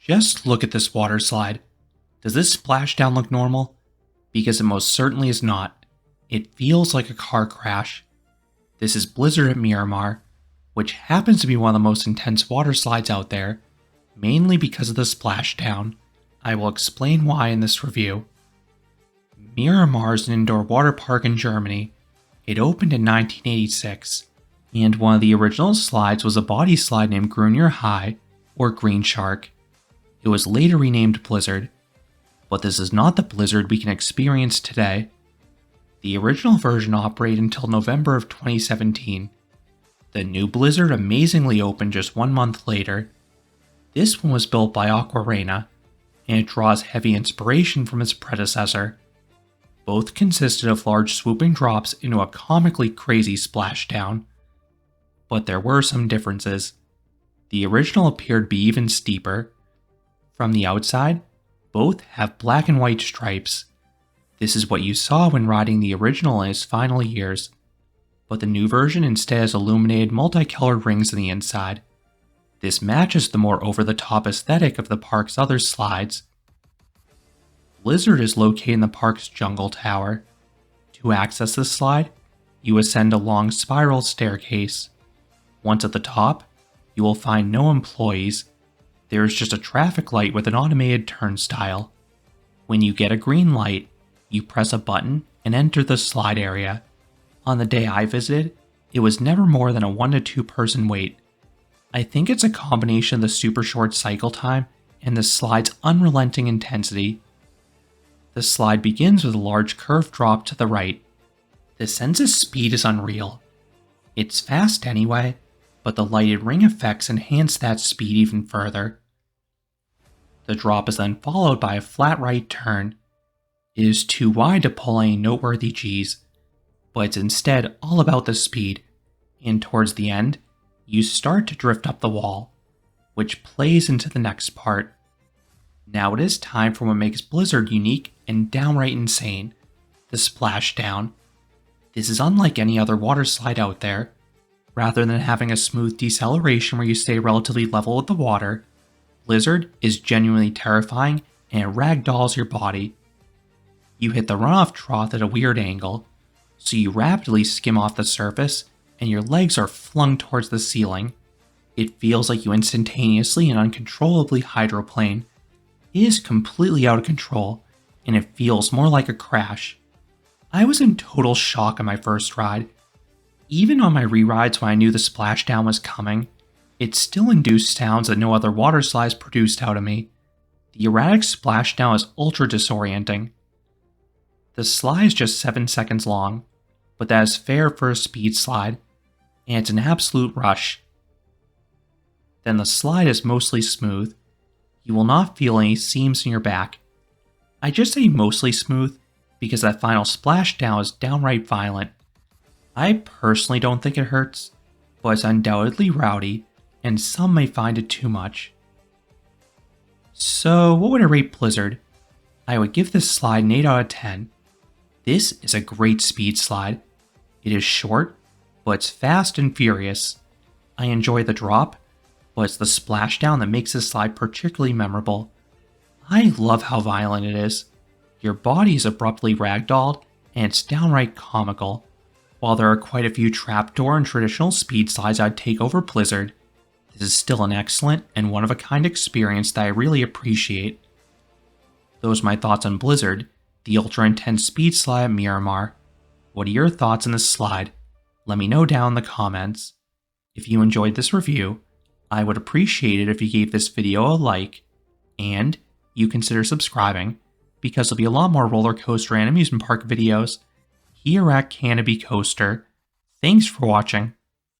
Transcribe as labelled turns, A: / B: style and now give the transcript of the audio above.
A: Just look at this water slide. Does this splashdown look normal? Because it most certainly is not. It feels like a car crash. This is Blizzard at Miramar, which happens to be one of the most intense water slides out there, mainly because of the splashdown. I will explain why in this review. Miramar is an indoor water park in Germany. It opened in 1986, and one of the original slides was a body slide named Grunier High, or Green Shark. It was later renamed Blizzard, but this is not the Blizzard we can experience today. The original version operated until November of 2017. The new Blizzard amazingly opened just 1 month later. This one was built by Aquarena, and it draws heavy inspiration from its predecessor. Both consisted of large swooping drops into a comically crazy splashdown. But there were some differences. The original appeared to be even steeper. From the outside, both have black and white stripes. This is what you saw when riding the original in its final years, but the new version instead has illuminated multicolored rings on the inside. This matches the more over-the-top aesthetic of the park's other slides. Blizzard is located in the park's jungle tower. To access this slide, you ascend a long spiral staircase. Once at the top, you will find no employees. There is just a traffic light with an automated turnstile. When you get a green light, you press a button and enter the slide area. On the day I visited, it was never more than a 1 to 2 person wait. I think it's a combination of the super short cycle time and the slide's unrelenting intensity. The slide begins with a large curved drop to the right. The sense of speed is unreal. It's fast anyway, but the lighted ring effects enhance that speed even further. The drop is then followed by a flat right turn. It is too wide to pull any noteworthy Gs, but it's instead all about the speed, and towards the end, you start to drift up the wall, which plays into the next part. Now it is time for what makes Blizzard unique and downright insane, the splashdown. This is unlike any other water slide out there. Rather than having a smooth deceleration where you stay relatively level with the water, Blizzard is genuinely terrifying and it ragdolls your body. You hit the runoff trough at a weird angle, so you rapidly skim off the surface and your legs are flung towards the ceiling. It feels like you instantaneously and uncontrollably hydroplane. It is completely out of control, and it feels more like a crash. I was in total shock on my first ride. Even on my re-rides when I knew the splashdown was coming, it still induced sounds that no other water slides produced out of me. The erratic splashdown is ultra disorienting. The slide is just 7 seconds long, but that is fair for a speed slide, and it's an absolute rush. Then the slide is mostly smooth. You will not feel any seams in your back. I just say mostly smooth because that final splashdown is downright violent. I personally don't think it hurts, but it's undoubtedly rowdy, and some may find it too much. So what would I rate Blizzard? I would give this slide an 8 out of 10. This is a great speed slide. It is short, but it's fast and furious. I enjoy the drop, but it's the splashdown that makes this slide particularly memorable. I love how violent it is. Your body is abruptly ragdolled, and it's downright comical. While there are quite a few trapdoor and traditional speed slides I'd take over Blizzard, this is still an excellent and one-of-a-kind experience that I really appreciate. Those are my thoughts on Blizzard, the ultra-intense speed slide at Miramar. What are your thoughts on this slide? Let me know down in the comments. If you enjoyed this review, I would appreciate it if you gave this video a like, and you consider subscribing, because there'll be a lot more roller coaster and amusement park videos here at Canopy Coaster. Thanks for watching.